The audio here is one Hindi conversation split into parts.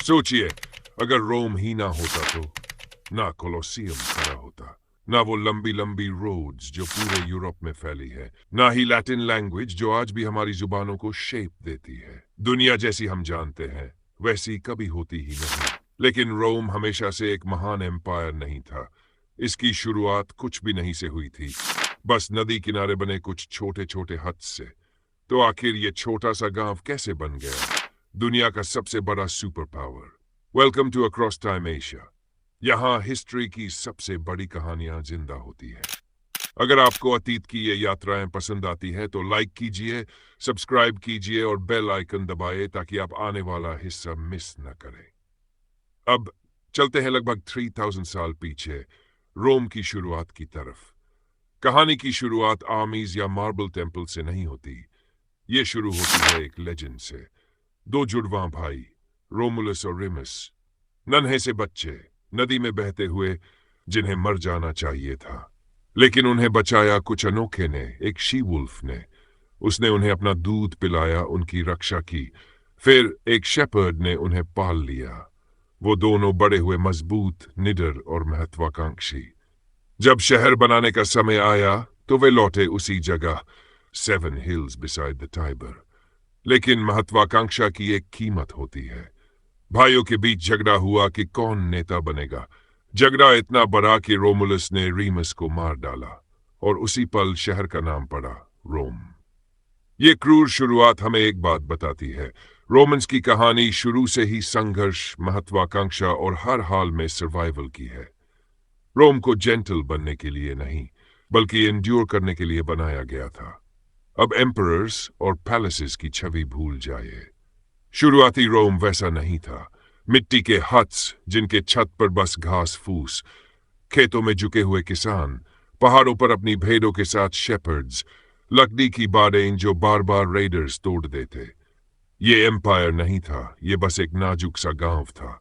सोचिए, अगर रोम ही ना होता तो ना कोलोसियम खड़ा होता, ना वो लंबी लंबी रोड्स जो पूरे यूरोप में फैली है, ना ही लैटिन लैंग्वेज जो आज भी हमारी जुबानों को शेप देती है। दुनिया जैसी हम जानते हैं वैसी कभी होती ही नहीं। लेकिन रोम हमेशा से एक महान एम्पायर नहीं था। इसकी शुरुआत कुछ भी नहीं से हुई थी, बस नदी किनारे बने कुछ छोटे छोटे हट से। तो आखिर ये छोटा सा गांव कैसे बन गया दुनिया का सबसे बड़ा super power? Welcome to across time Asia. यहाँ हिस्ट्री की सबसे बड़ी कहानियां जिंदा होती है। अगर आपको अतीत की ये यात्राएं पसंद आती है तो लाइक कीजिए, सब्सक्राइब कीजिए और बेल आइकन दबाइए ताकि आप आने वाला हिस्सा मिस न करें। अब चलते हैं लगभग 3000 साल पीछे, रोम की शुरुआत की तरफ। कहानी की शुरुआत आर्मीज या मार्बल टेम्पल से नहीं होती। ये शुरू होती है एक लेजेंड से। दो जुड़वां भाई, रोमुलस और रेमस, नन्हे से बच्चे नदी में बहते हुए, जिन्हें मर जाना चाहिए था, लेकिन उन्हें बचाया कुछ अनोखे ने, एक शी वुल्फ ने। उसने उन्हें अपना दूध पिलाया, उनकी रक्षा की। फिर एक शेपर्ड ने उन्हें पाल लिया। वो दोनों बड़े हुए मजबूत, निडर और महत्वाकांक्षी। जब शहर बनाने का समय आया तो वे लौटे उसी जगह, 7 हिल्स बिसाइड द टाइबर। लेकिन महत्वाकांक्षा की एक कीमत होती है। भाइयों के बीच झगड़ा हुआ कि कौन नेता बनेगा। झगड़ा इतना बड़ा कि रोमुलस ने रीमस को मार डाला और उसी पल शहर का नाम पड़ा रोम। ये क्रूर शुरुआत हमें एक बात बताती है, रोमन्स की कहानी शुरू से ही संघर्ष, महत्वाकांक्षा और हर हाल में सर्वाइवल की है। रोम को जेंटल बनने के लिए नहीं, बल्कि एंड्योर करने के लिए बनाया गया था। अब एम्परर्स और पैलेसेस की छवि भूल जाइए। शुरुआती रोम वैसा नहीं था। मिट्टी के हट्स जिनके छत पर बस घास फूस, खेतों में झुके हुए किसान, पहाड़ों पर अपनी भेड़ों के साथ शेपर्ड्स, लकड़ी की बाड़ें जो बार बार रेडर्स तोड़ देते। ये एम्पायर नहीं था, ये बस एक नाजुक सा गांव था।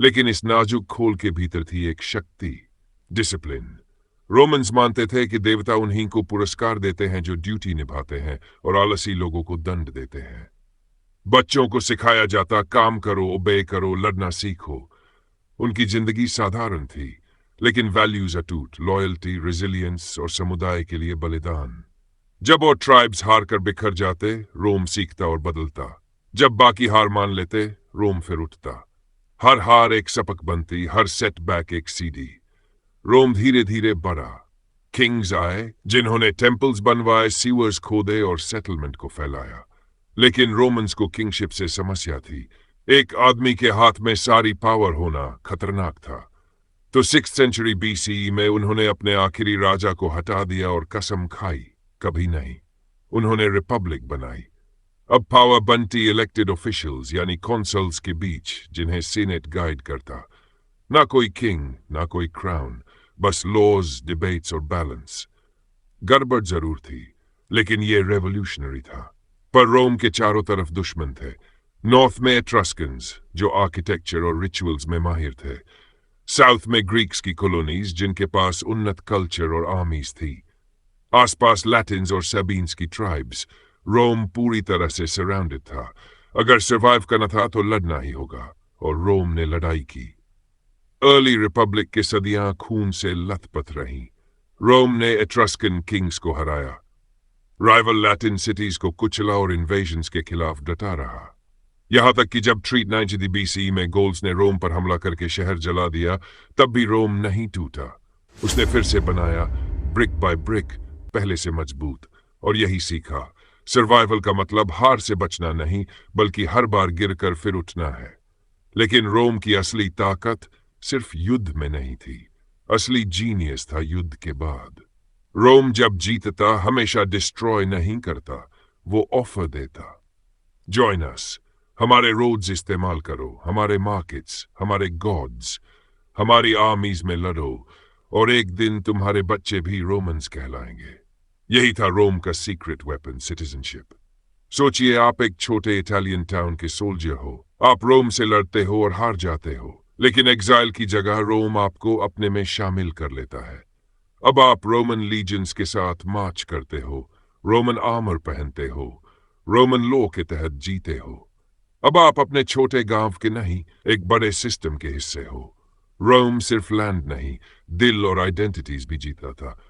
लेकिन इस नाजुक खोल के भीतर थी एक शक्ति, डिसिप्लिन। रोमन्स मानते थे कि देवता उन्हीं को पुरस्कार देते हैं जो ड्यूटी निभाते हैं और आलसी लोगों को दंड देते हैं। बच्चों को सिखाया जाता, काम करो, ओबे करो, लड़ना सीखो। उनकी जिंदगी साधारण थी, लेकिन वैल्यूज अटूट, लॉयल्टी, रेजिलियंस और समुदाय के लिए बलिदान। जब और ट्राइब्स हार कर बिखर जाते, रोम सीखता और बदलता। जब बाकी हार मान लेते, रोम फिर उठता। हर हार एक सबक बनती, हर सेटबैक एक सीढ़ी। रोम धीरे धीरे बढ़ा। किंग्स आए जिन्होंने टेम्पल्स बनवाए, सीवर्स खोदे और सेटलमेंट को फैलाया। लेकिन रोमन्स को किंगशिप से समस्या थी। एक आदमी के हाथ में सारी पावर होना खतरनाक था। तो 6th सेंचुरी BCE में उन्होंने अपने आखिरी राजा को हटा दिया और कसम खाई, कभी नहीं। उन्होंने रिपब्लिक बनाई। अब पावर बनती इलेक्टेड ऑफिशियल्स यानी कॉन्सल्स के बीच, जिन्हें सीनेट गाइड करता। ना कोई किंग, ना कोई क्राउन, बस लॉज, डिबेट्स और बैलेंस। गड़बड़ जरूर थी, लेकिन ये रेवोल्यूशनरी था। पर रोम के चारों तरफ दुश्मन थे। नॉर्थ में एट्रस्कन्स जो आर्किटेक्चर और रिचुअल्स में माहिर थे। साउथ में ग्रीक्स की कॉलोनीज जिनके पास उन्नत कल्चर और आर्मीज थी। आसपास लैटिन्स और सबीन्स की ट्राइब्स। रोम पूरी तरह से सराउंडेड था। अगर सर्वाइव करना था तो लड़ना ही होगा, और रोम ने लड़ाई की। अर्ली रिपब्लिक के सदियां खून से लथपथ रहीं। रोम ने एट्रस्कन किंग्स को हराया, राइवल लैटिन सिटीज को कुचला और इन्वेजन्स के खिलाफ डटा रहा। यहां तक कि जब 390 BCE में गोल्स ने रोम पर हमला करके शहर जला दिया, तब भी रोम नहीं टूटा। उसने फिर से बनाया, ब्रिक बाय ब्रिक, पहले से मजबूत। और यही सीखा, सर्वाइवल का मतलब हार से बचना नहीं, बल्कि हर बार गिरकर फिर उठना है। लेकिन रोम की असली ताकत सिर्फ युद्ध में नहीं थी। असली जीनियस था युद्ध के बाद। रोम जब जीतता हमेशा डिस्ट्रॉय नहीं करता, वो ऑफर देता। जॉइन अस, हमारे रोड्स इस्तेमाल करो, हमारे मार्केट्स, हमारे गॉड्स, हमारी आर्मीज में लड़ो, और एक दिन तुम्हारे बच्चे भी रोमन्स कहलाएंगे। यही था रोम का सीक्रेट वेपन, सिटीजनशिप। सोचिए, आप एक छोटे इटालियन टाउन के सोल्जर हो। आप रोम से लड़ते हो और हार जाते हो, लेकिन एग्जाइल की जगह रोम आपको अपने में शामिल कर लेता है। अब आप रोमन लीजेंस के साथ मार्च करते हो, रोमन आर्मर पहनते हो, रोमन लॉ के तहत जीते हो। अब आप अपने छोटे गांव के नहीं, एक बड़े सिस्टम के हिस्से हो। रोम सिर्फ लैंड नहीं, दिल और आइडेंटिटीज भी जीता था।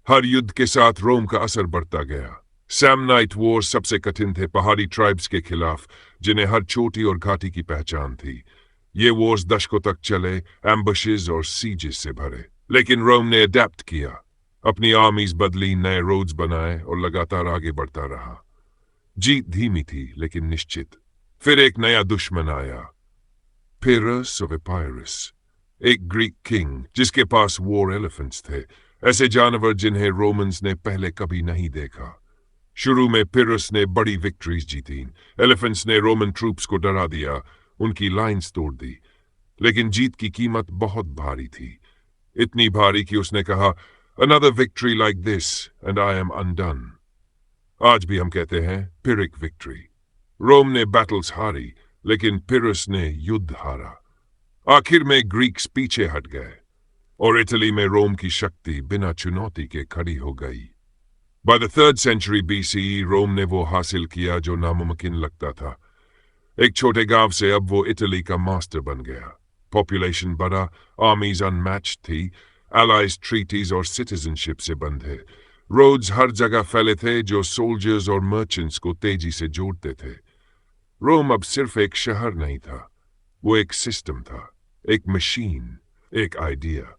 हर युद्ध के साथ रोम का असर बढ़ता गया। सैमनाइट वॉर सबसे कठिन थे, पहाड़ी ट्राइब्स के खिलाफ जिन्हें हर चोटी और घाटी की पहचान थी। ये वॉर्स दशकों तक चले, एम्बशेस और सीजेस से भरे। लेकिन रोम ने अडेप्ट किया, अपनी आर्मीज बदली, नए रोड्स बनाए और लगातार आगे बढ़ता रहा। जीत धीमी थी लेकिन निश्चित। फिर एक नया दुश्मन आया, पिरस ऑफ एपायरस, एक ग्रीक किंग जिसके पास वॉर एलिफेंट्स थे, ऐसे जानवर जिन्हें रोमन्स ने पहले कभी नहीं देखा। शुरू में पिरस ने बड़ी विक्ट्रीज जीती, एलिफेंट्स ने रोमन ट्रूप्स को डरा दिया, उनकी लाइंस तोड़ दी। लेकिन जीत की कीमत बहुत भारी थी, इतनी भारी कि उसने कहा, another victory like this and I am undone. आज भी हम कहते हैं पिरिक विक्ट्री। रोम ने बैटल्स हारी, लेकिन पिरस ने युद्ध हारा। आखिर में ग्रीक्स पीछे हट गए और इटली में रोम की शक्ति बिना चुनौती के खड़ी हो गई। By the 3rd century BCE रोम ने वो हासिल किया जो नामुमकिन लगता था। एक छोटे गांव से अब वो इटली का मास्टर बन गया। पॉपुलेशन बढ़ा, आर्मीज अनमैच्ड थी, एलाइज ट्रीटीज और सिटीजनशिप से बंधे। रोड्स हर जगह फैले थे जो सोल्जर्स और मर्चेंट्स को तेजी से जोड़ते थे। रोम अब सिर्फ एक शहर नहीं था, वो एक सिस्टम था, एक मशीन, एक आइडिया।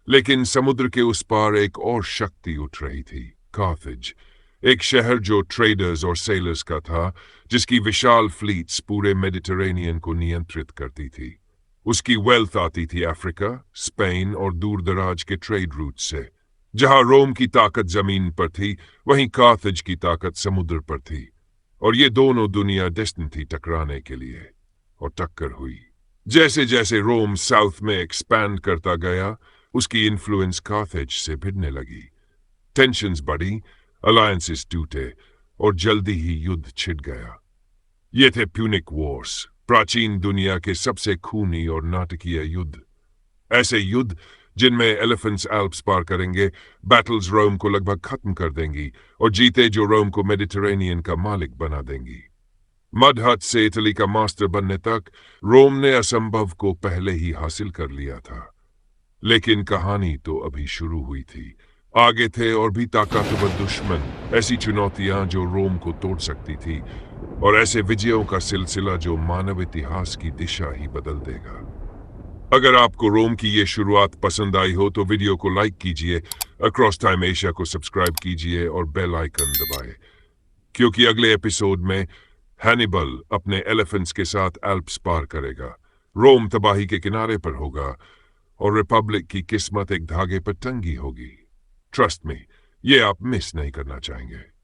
लेकिन समुद्र के उस पार एक और शक्ति उठ रही थी, कार्थेज। एक शहर जो ट्रेडर्स और सेलर्स का था, जिसकी विशाल फ्लीट्स पूरे मेडिटरेनियन को नियंत्रित करती थी। उसकी वेल्थ आती थी अफ्रीका, स्पेन और दूर दराज के ट्रेड रूट से। जहां रोम की ताकत जमीन पर थी, वहीं कार्थेज की ताकत समुद्र पर थी। और ये दोनों दुनिया डेस्टिन थी टकराने के लिए, और टक्कर हुई। जैसे जैसे रोम साउथ में एक्सपैंड करता गया, उसकी इन्फ्लुएंस कार्थेज से भिड़ने लगी। टेंशन्स बढ़ी, अलायंसेस टूटे और जल्दी ही युद्ध छिड़ गया। ये थे प्यूनिक वॉर्स, प्राचीन दुनिया के सबसे खूनी और नाटकीय युद्ध। ऐसे युद्ध जिनमें एलिफेंट्स एल्प्स पार करेंगे, बैटल्स रोम को लगभग खत्म कर देंगी और जीते जो रोम को मेडिटरेनियन का मालिक बना देंगी। मड हट से इटली का मास्टर बनने तक रोम ने असंभव को पहले ही हासिल कर लिया था। लेकिन कहानी तो अभी शुरू हुई थी। आगे थे और भी ताकतवर दुश्मन, ऐसी चुनौतियां जो रोम को तोड़ सकती थी, और ऐसे विजयों का सिलसिला जो मानव इतिहास की दिशा ही बदल देगा। अगर आपको रोम की ये शुरुआत पसंद आई हो तो वीडियो को लाइक कीजिए, अक्रॉस टाइम एशिया को सब्सक्राइब कीजिए और बेल आइकन दबाएं, क्योंकि अगले एपिसोड में हैनिबल अपने एलिफेंट्स के साथ एल्प्स पार करेगा, रोम तबाही के किनारे पर होगा और रिपब्लिक की किस्मत एक धागे पर टंगी होगी। ट्रस्ट मी, ये आप मिस नहीं करना चाहेंगे।